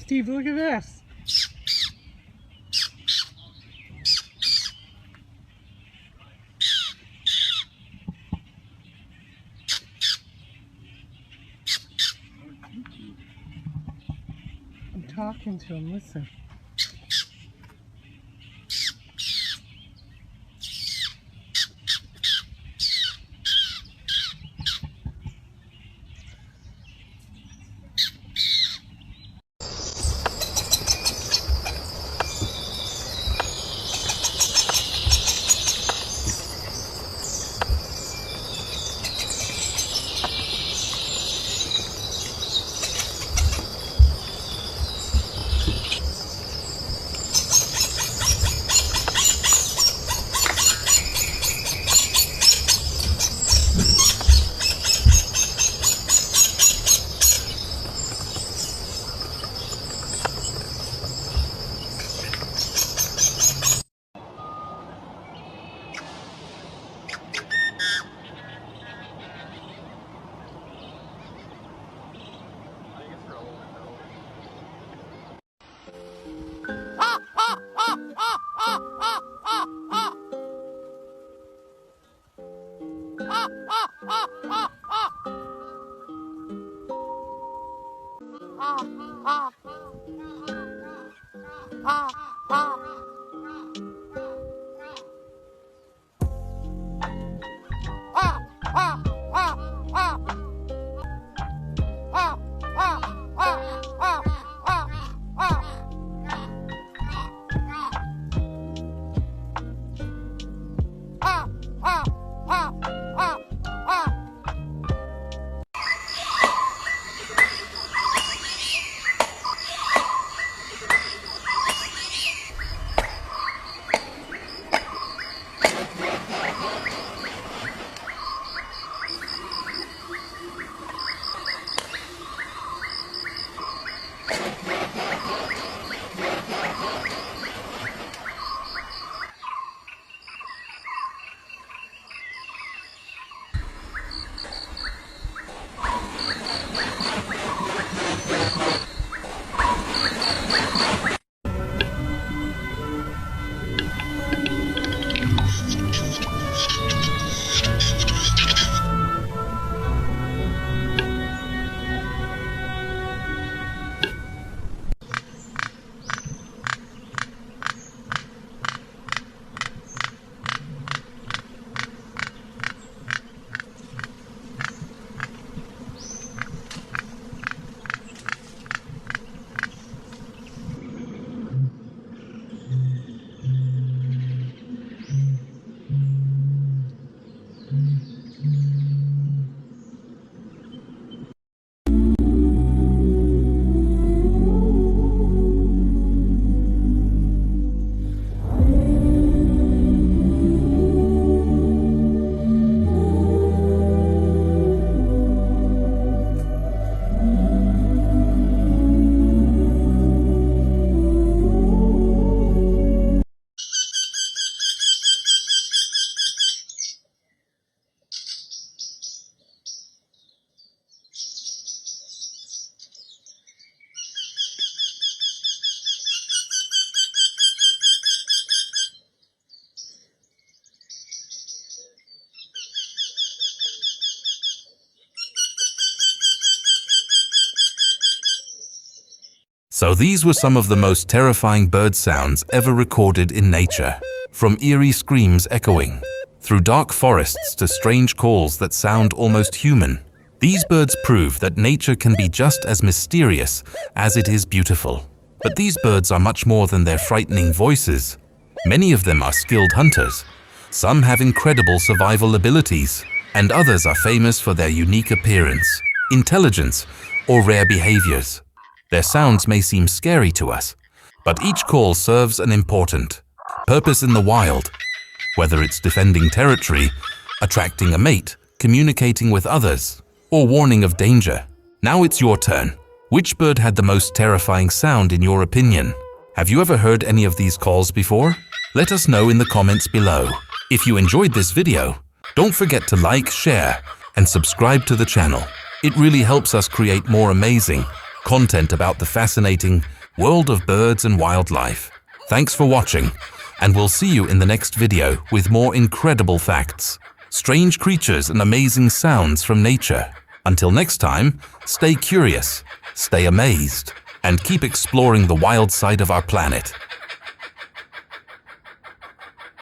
Steve, look at this. I'm talking to him, listen. So these were some of the most terrifying bird sounds ever recorded in nature. From eerie screams echoing, through dark forests to strange calls that sound almost human. These birds prove that nature can be just as mysterious as it is beautiful. But these birds are much more than their frightening voices. Many of them are skilled hunters. Some have incredible survival abilities, and others are famous for their unique appearance, intelligence, or rare behaviors. Their sounds may seem scary to us, but each call serves an important purpose in the wild. Whether it's defending territory, attracting a mate, communicating with others, or warning of danger. Now it's your turn. Which bird had the most terrifying sound in your opinion? Have you ever heard any of these calls before? Let us know in the comments below. If you enjoyed this video, don't forget to like, share, and subscribe to the channel. It really helps us create more amazing content about the fascinating world of birds and wildlife. Thanks for watching, and we'll see you in the next video with more incredible facts, strange creatures and amazing sounds from nature. Until next time, stay curious, stay amazed, and keep exploring the wild side of our planet.